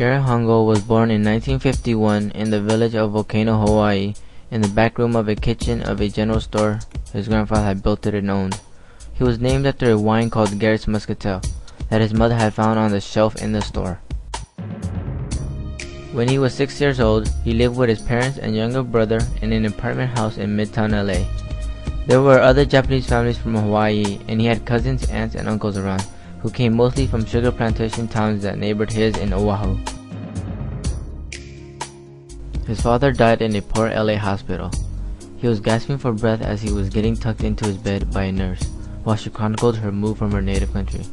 Garrett Hongo was born in 1951 in the village of Volcano, Hawaii, in the back room of a kitchen of a general store his grandfather had built it and owned. He was named after a wine called Garrett's Muscatel that his mother had found on the shelf in the store. When he was 6 years old, he lived with his parents and younger brother in an apartment house in Midtown LA. There were other Japanese families from Hawaii, and he had cousins, aunts, and uncles around, who came mostly from sugar plantation towns that neighbored his in Oahu. His father died in a poor LA hospital. He was gasping for breath as he was getting tucked into his bed by a nurse, while she chronicled her move from her native country.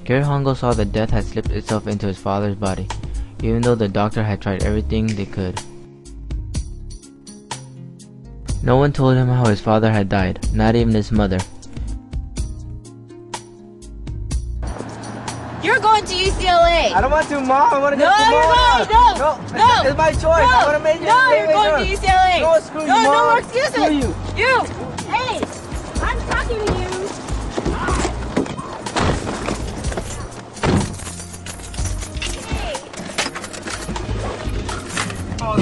Garrett Hongo saw that death had slipped itself into his father's body, even though the doctor had tried everything they could. No one told him how his father had died, not even his mother. You're going to UCLA! I don't want to, Mom. I want to go to No, No, it's my choice. I want to make it. No, you're going to UCLA! No, screw you, No, Mom. no more excuses! Screw you. You! Hey! I'm talking to you!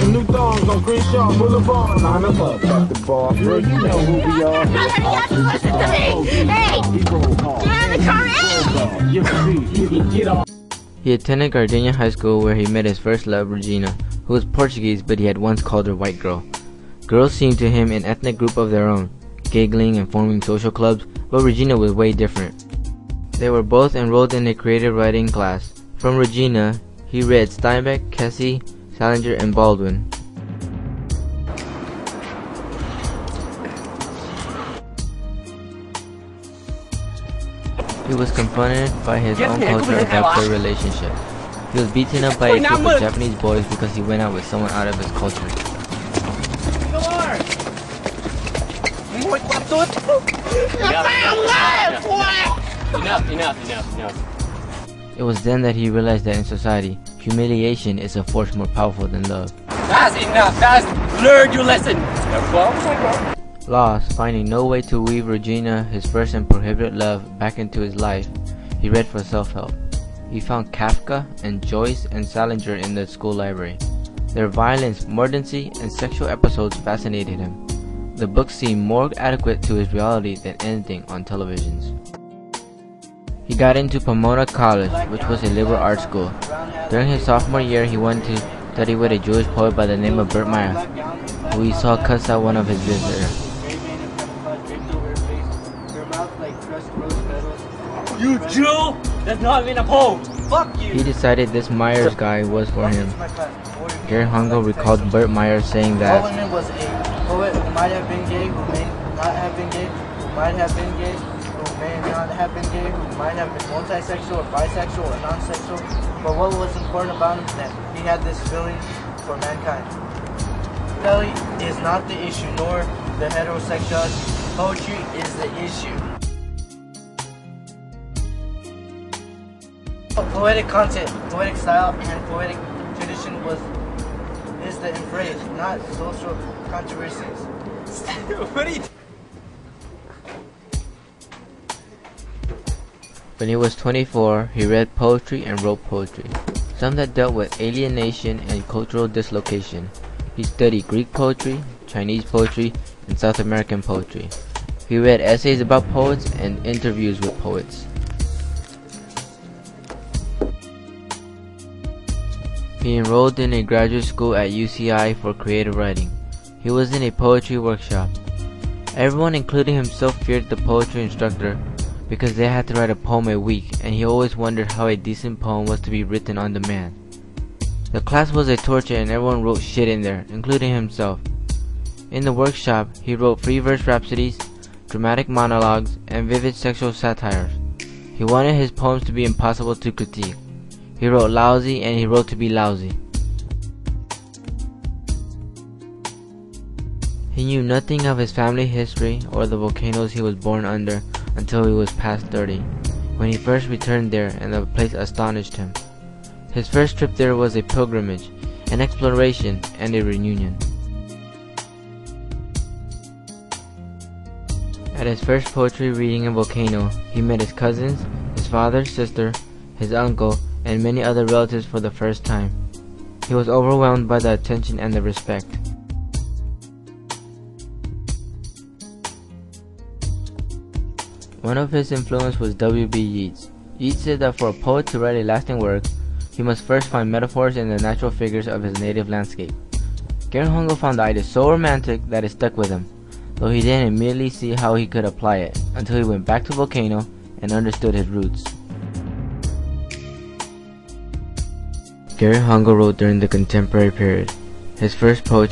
The new thongs on Crenshaw Boulevard. Line them up, fuck the bar. Girl, you know who we are. You have to listen to me! Hey! Get out of the car! Hey! Get off. He attended Gardenia High School, where he met his first love, Regina, who was Portuguese, but he had once called her white girl. Girls seemed to him an ethnic group of their own, giggling and forming social clubs, but Regina was way different. They were both enrolled in a creative writing class. From Regina, he read Steinbeck, Kessie, Salinger, and Baldwin. He was confronted by his own culture about their relationship. He was beaten up by a group of Japanese boys because he went out with someone out of his culture. Enough. It was then that he realized that in society, humiliation is a force more powerful than love. That's enough. That's learn your lesson. Lost, finding no way to weave Regina, his first and prohibited love, back into his life, he read for self-help. He found Kafka and Joyce and Salinger in the school library. Their violence, mordancy, and sexual episodes fascinated him. The books seemed more adequate to his reality than anything on televisions. He got into Pomona College, which was a liberal arts school. During his sophomore year, he went to study with a Jewish poet by the name of Bert Meyer, who he saw cuss out one of his visitors. You Jew? That's not even a poem. Fuck you. He decided this Myers guy was for him. Garrett Hongo recalled Bert Meyer saying that Baldwin was a poet who might have been gay, who may not have been gay, who might have been gay, who may not have been gay, who might have been multisexual or bisexual or non-sexual. But what was important about him is that he had this feeling for mankind. Sexuality is not the issue, nor the heterosexuality. Poetry is the issue. Poetic content, poetic style, and poetic tradition is the embrace, not social controversies. What are you? when he was 24, he read poetry and wrote poetry, some that dealt with alienation and cultural dislocation. He studied Greek poetry, Chinese poetry, and South American poetry. He read essays about poets and interviews with poets. He enrolled in a graduate school at UCI for creative writing. He was in a poetry workshop. Everyone, including himself, feared the poetry instructor because they had to write a poem a week, and he always wondered how a decent poem was to be written on demand. The class was a torture and everyone wrote shit in there, including himself. In the workshop, he wrote free verse rhapsodies, dramatic monologues, and vivid sexual satires. He wanted his poems to be impossible to critique. He wrote lousy and he wrote to be lousy. He knew nothing of his family history or the volcanoes he was born under until he was past 30, when he first returned there and the place astonished him. His first trip there was a pilgrimage, an exploration, and a reunion. At his first poetry reading in Volcano, he met his cousins, his father, sister, his uncle, and many other relatives for the first time. He was overwhelmed by the attention and the respect. One of his influences was W.B. Yeats. Yeats said that for a poet to write a lasting work, he must first find metaphors in the natural figures of his native landscape. Garrett Hongo found the idea so romantic that it stuck with him, though he didn't immediately see how he could apply it, until he went back to Volcano and understood his roots. Garrett Hongo wrote during the contemporary period. His first poetry